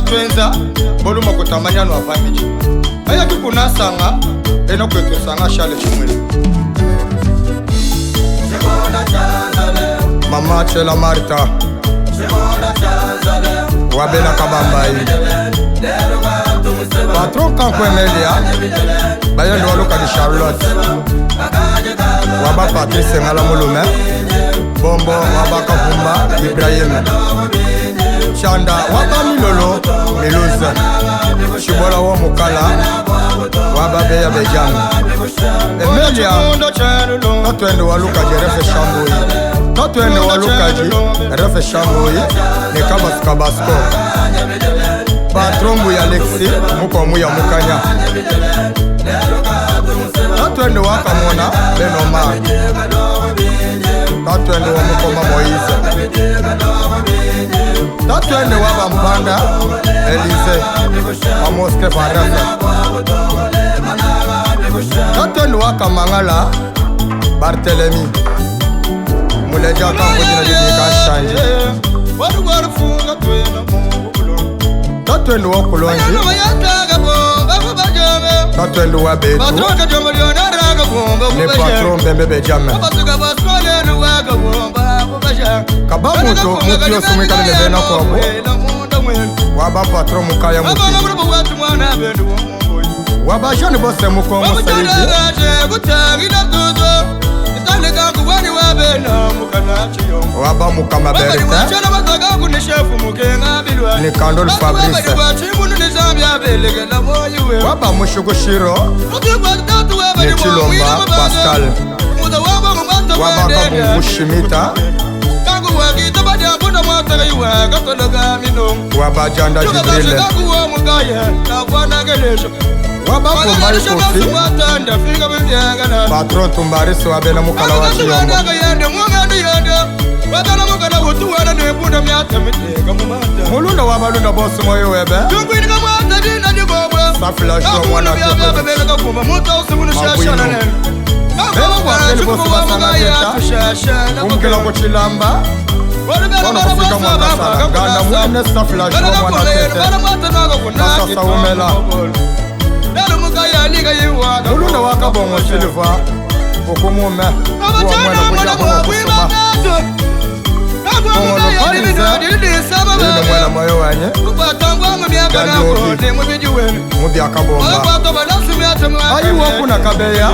twenza boluma kutamanya no afamichi aya kikuna sanga eno kwetu sanga shale chimwele Mama Chela Marta Wabena Kabambai Patron Kanko Emelia Bayan Waluka di Charlotte Waba Patrice Ngala Mulume Bombo Waba Kabumba Ibrahim Chanda Waba Milolo Miluza Shibola wa Mukala Waba Beya Bejang Emelia Natwende Waluka Jerefe Shamboui Natwende Waluka Jerefe Shamboui Nekabas Kabasko Patron Buya Alexi Muko Muya Mukanya Natwende Wakamona Benoma Natwende Wamukoma Moise Natwende Waba Mbanda Elise Amoske Farasa Natwende Wakamangala Barthelemy Muleja Kampojina Jidika Shanje Natwende Wakulonji Natwende Wabetu Ne patron Bembe Bejame Kabamuto Mutio Sumikani Lebena Kwabo Waba patron Mukaya Muti Waba Jani Bose Mukomo Saidi Waba Mukama Berita Ni Kandol Fabrice Waba Mushugu Shiro Ni Chilomba Pascal Waba Kabungu Shimita Waba Janda Jibrile Waba Kumbari Kofi Patron Tumbaris Wabena Mukala wa Chiyombo Mulunda Wabalunda Bosu Moyo Webe Safila Shwa Mwana Tete Bema Wakeli Bosu Basanga Teta Umkela Kuchilamba Kono Kufika Mwakasara Ganda Mwene Safila Shwa Mwana Tete Nasasa Umela Mulunda Wakabongo Silva Ukumume Uwamwena Kuja Kongo Kusuma Kongo Nuparize Yine Mwena Moyo Wanye Gandi Obi Mubi Akabonga Ayi Wakuna Kabeya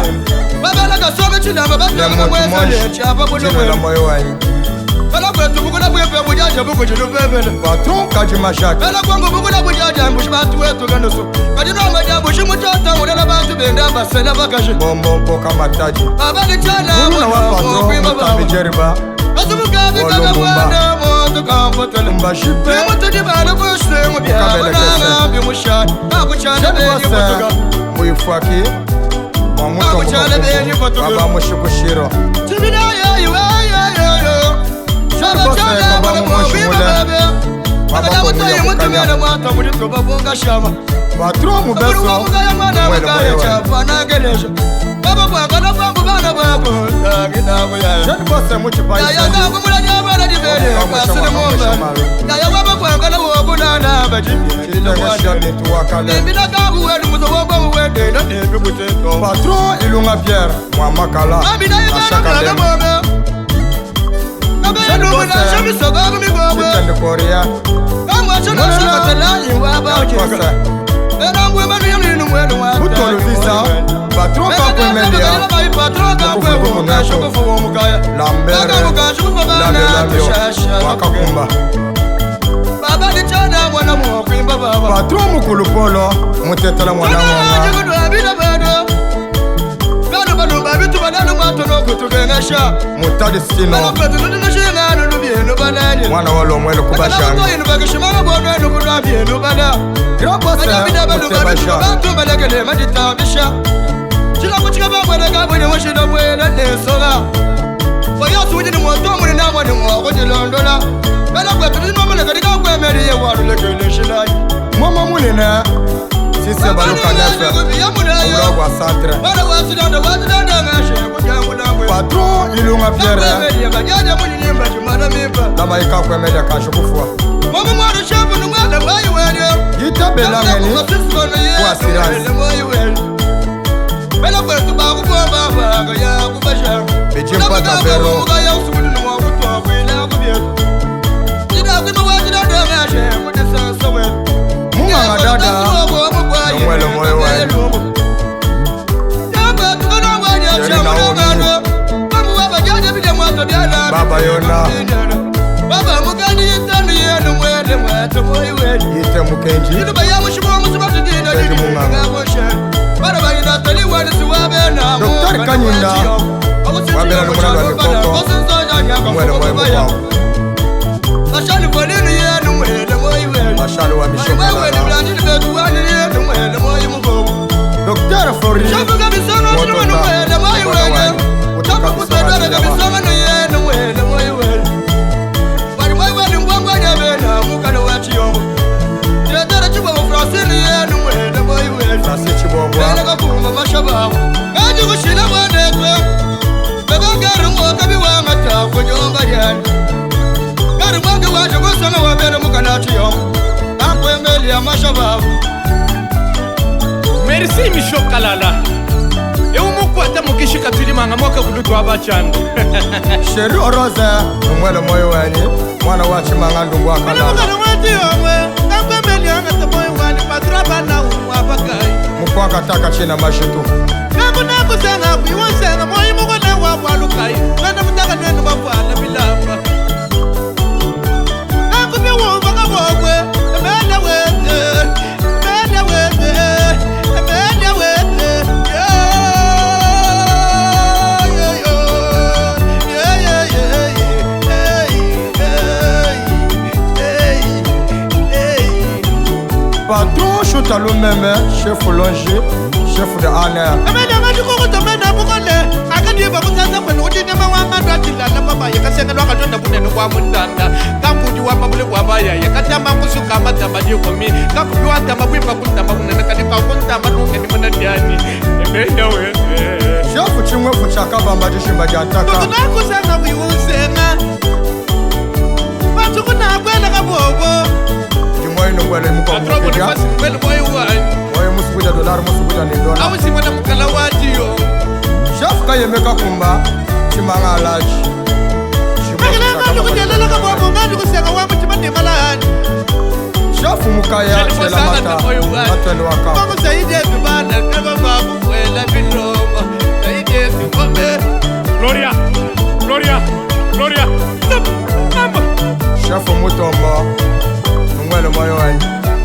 Nemotu Monshi Chimwela Moyo Wanye Patron Kaji Mashaki Bombo Mpoka Mataji Muluna wa patron Mutambi Jeriba Olumumba Mbashipe Mukabele Kese Jenibose Muifwaki Mwamuto Mukokufu Baba Mushuku Shiro Jenibose Baba Mumushimule Baba Muya Mukanya Patron Mubeso Mwele Mwewe Jenibose Muchipa Isani Patron Ilunga Pierre Mwamakala Ashakalem Chitende Korea Mutolu Visa Patron Kanko Emelia Kufuku Muneko Lambere Lamio Wakakumba Patron Mukulu Polo Mutetala Mwana Mutadi Sino Mwana walo mwelo kubashani Grabose Mutebasha Chila kuchika babwele kabwele mwashida mwele nesoga Wayasu ujini mwotomu ni namwa ni mwako jilondola Bela kwetu ni mwamule katika kwemeli ya waru leke ilishilai Mwama mwine Sisi baluka nefe Uragwa santre Patron Ilunga Pierre Lama ika kwemeli ya kashukufua Mwama mwadu shabu ni mwada wayi wenye Ita belangeni kwa sirasi Bela kwetu baku kwa baba ya kubasha Bejimpa tabero Munga ngadada Mwele moyo wenu Yeri Naomi Baba Yona Baba mugani yitanu yenu mwele mwetu moyo wenu Yite mukenji Yitu bayamu shimu musubatu dina Yiti munganga Bara bayina tali wani siwabena Dr. Kanyinda Wabena numuna wa mikoko Mwele moyo mwao Mashani folini yenu mwele moyo wenu Mashani wa mishoka lala Mwele mlanjini betu wani yenu mwele moyo mgogo Dr. Flori Shafu kabisonga chini mwele moyo wenu Utapu kusebele kabisonga yenu mwele moyo wenu Wani moyo wenu mbwangwa nyabena mukana wachiyomu Tiretara chuba wafrasini yenu mwele moyo wenu Frasi chibobwa Bele kakumba mashababu Ngaji kushina mwanekwe Bega ngari mwoka biwanga tafu nyonga yenu Ngari mwangi wacho kusanga wabena mukana wachiyomu Kampo emeli ya mashababu Merci Mishoka Lala. Eumukwata mukishika tulimanga mwaka kulutu abachanda. Sheri Oroze Mwele moyo weni Mwana wachi mangandu mwa kalala Mwana mwati yomwe Kampo emeli yanga tamoyo wani Patraba na umwabakai Mkwaka taka china mashitu Kampo naku senga kuiwa senga Mwoyi mkwa na wawalukai Nanda mtaka nwenu wafala bilamba Kampo biwa mpaka mwokwe Emenda wete Emenda wete Emenda wete Patron Choutalo Meme, chef Longier, chef de Aner. Amena majiko tomena bukole akadi bakutanza kwenu udine mawanga ndwatila na baba yakasenga lwakatonda bunene kwa mundanda kambuji wa mabule kwa baya yakatama kusuka matamba dikomi kakubiwa tamba bwipa kuntamba bunene kadika kuntamba nungeni mwana diani emenda wete Chef Chimwefu Chakabamba Jishimba Jataka. Tukunakusanga wiwusenga Patukuna kwela kabobo Jimoyi nungwele mko mkuja Moye musibuja dolari musibuja ni dola Awisi mwana mkala wajiyo Chef Kayemeka Kumba Chimanga Alaji Chef Mukaya Chela Mata Matwendo Waka Mamu saide kubana Kaba babu kwela biloma Saide kubame Gloria Gloria Gloria Mama Chef Mutombo Nungwele moyo wani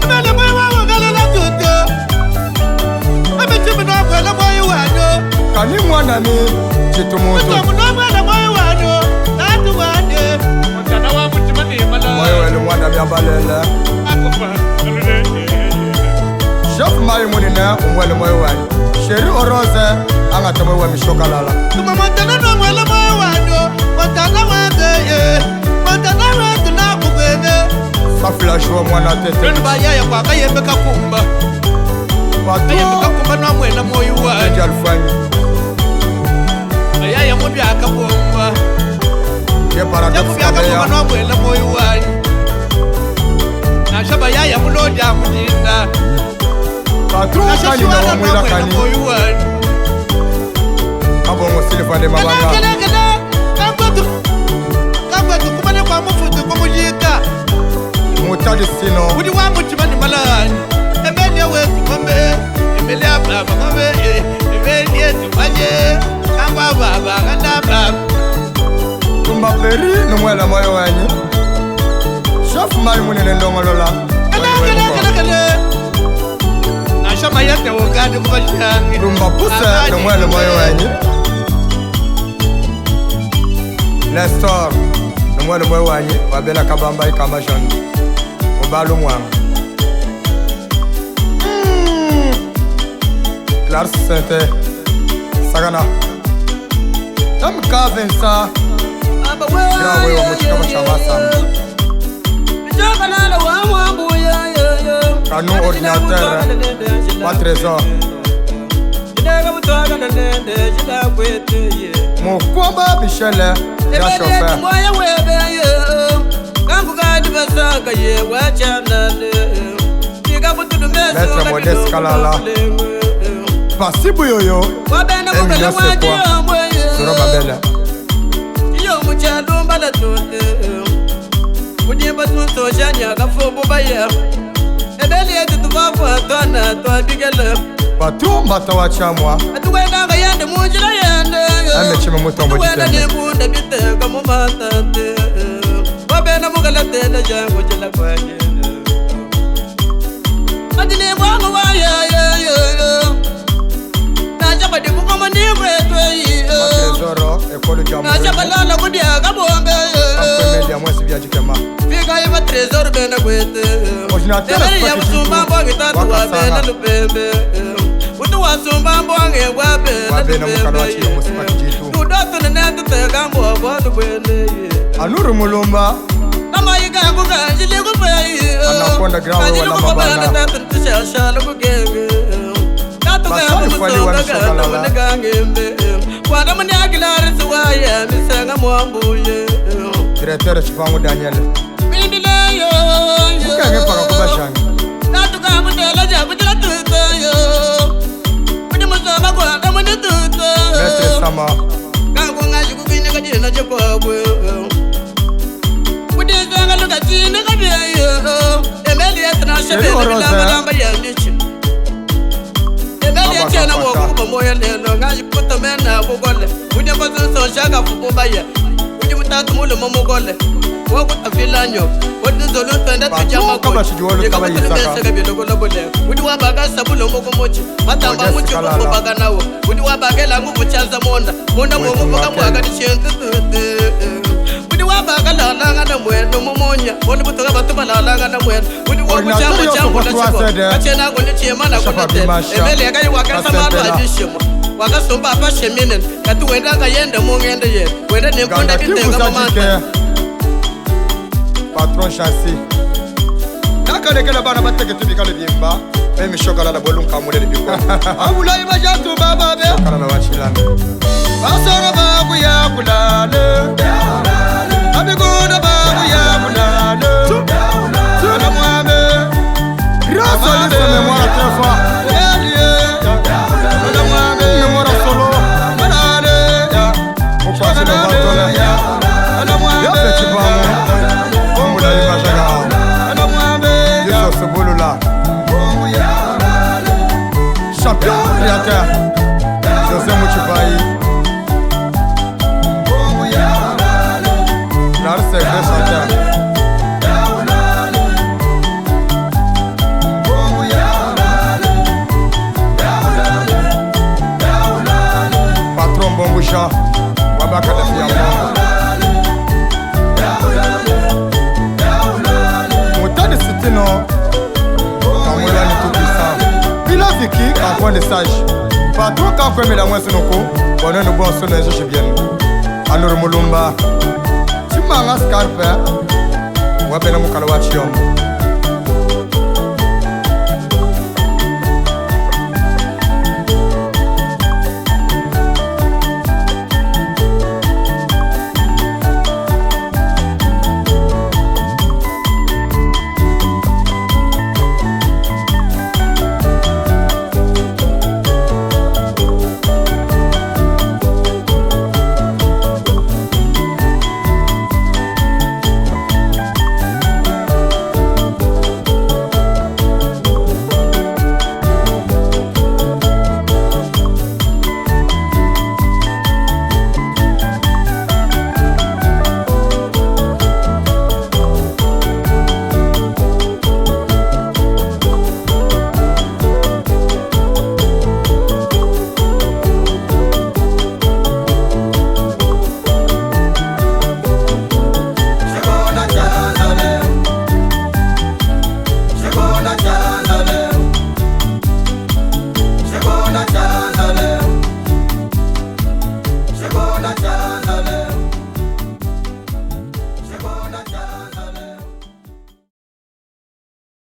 Mele moyo wawo galela tuto Ame chimina kwela moyo wano Kani mwana ni Chitumutu Mwana mwana moyo wano Tatu wane Mwana wa mutima ni mala Moyo wani mwana miabalele Akufa Chef Mayi Munine Nungwele moyo wani Sheri Oroze Anga tamo wa Mishoka Lala Tuma mwantana no mwele moyo wano Mwantana wende Mwantana wende na kubene Safila shua mwana tete Renu bayaya kwa kayembeka kumba Kayembeka Pato kumba na mwela moyo wano Eji Alfanyi Ayaya mwabi akabomba Ye paradox Jamu byaka kumba na mwela moyo wano Nashaba yaya muloja mujinda Patron Kani na wamwila Kani moyo wano Abongo Silifande Mabanga Kambwetu kumane kwa mufutu kumujika Mutali Sino Udi wa mutima ni malani Emeli ya wetu kombe Emeli ya baba kombe Emeli yetu maje Kamba baba kanda baba Tumba Peri Numwela moyo wanyi Chef Mayi Munine Ndongolola Kale Nashama yate wakati kubashangi Tumba Puse Numwela moyo wanyi Nestor Numwela moyo wanyi Wabela Kabamba Ikamashon Ubalu Mwang Lars Sente Sagana Tamka Vinsa Grawe wa Muchikama Chamasa Kanu ordinateur Pas trésor Mukwamba Michele Ya chauffeur Maître Modeste Kalala Pasibu yoyo Emilio Sekwa Soro Babela Yo muchado mbalatote Kudimba tunto janya kafobo baya Ebeli yetu tuvafu twana twabigele Patron batawa chamwa Atuwena ngayande mujira yande Ame chime mutombo jitende Atuwena nibunda bitega mumatate Wabena mugalate na jango jila kwa jende Adine mwangu wa yo Najaba di kukoma nimwetwe Matezoro ekolo jamu Najaba lala kudia kabonga Ampemedia mwesi vya jikema Fika iba trezor bena kwete Ojinatela Temeri ya musumba mbwangi tatu wabena lupembe Utu wasumba mbwangi wabena lupembe Kudotu nenetu tegambo wabodu kwende Anuru mulumba Nama yika kukanjili kupeyi Anakonda grawe wala mabana Kanjili tatu ntisha kugenge Tatu kaya musonga gata wanikangembe Wanda mani akilari suwaya misenga mwambuye Diretere Chifangu Daniel Mindileyo Mukenge paka kubashanga Tatu kaya mutela jabu jila tutoyo Mudi musonga kwanda mani tuto Maître Sama Kangu ngaji kukini kajina chepabwe Mudi zenga luka chini kabiyo Emeli yetina shebele bilamba ya nichi Emeli yechena wakukupa moya leno Ngaji kuta mena kukole Mudi mbazu shaka fukubaya Mudi mutatu mulu mamukole Wakuta filanyo Wadi zolu twende tujama kuli Yeka mutulu mesega bilogola bule Mudi wabaga sabulo muku mochi Matamba muchi kukubaga nawo Mudi wabagela nguvu chanza monda Monda mungu baka mwaga nishentu tute Mudi wabaga lalanga na mwendo mumonya Mudi butoka batuba lalanga na mwendo Mudi wakuchambo chambu na chiko Kachena kuni chima na kuna tena Emeli yaka yu wakasa maru ajishimo Wakasumba apa sheminen Katu wenda kayende mungende ye Wenda nimpunda bitega mamanta Patron Chancy Kaka nekele bana bateke tibikale bimba Emi shokala la bolun kamule libiko Amulai bajatu baba be Shokala la wachilana Basoro babu ya kulale Abiguna babu ya kulale Sala mwame Grâce à l'issue mémoire très fort Sala mwame Mémoire solo Malade Mupasi le bantone Sala mwame Yafe chibamu Champion créateur José Mouchibayi Narce le chanteur Patron Bomboucha Wabaka de Fiamon Mouta de Citino Kamulani tout puissant Pilafiki Kampon de sage Patron Kampon de la moins sinoko Bonne de bon son et je viens Anur Mulumba Timanga Scarpe Wabena Mukalawachiom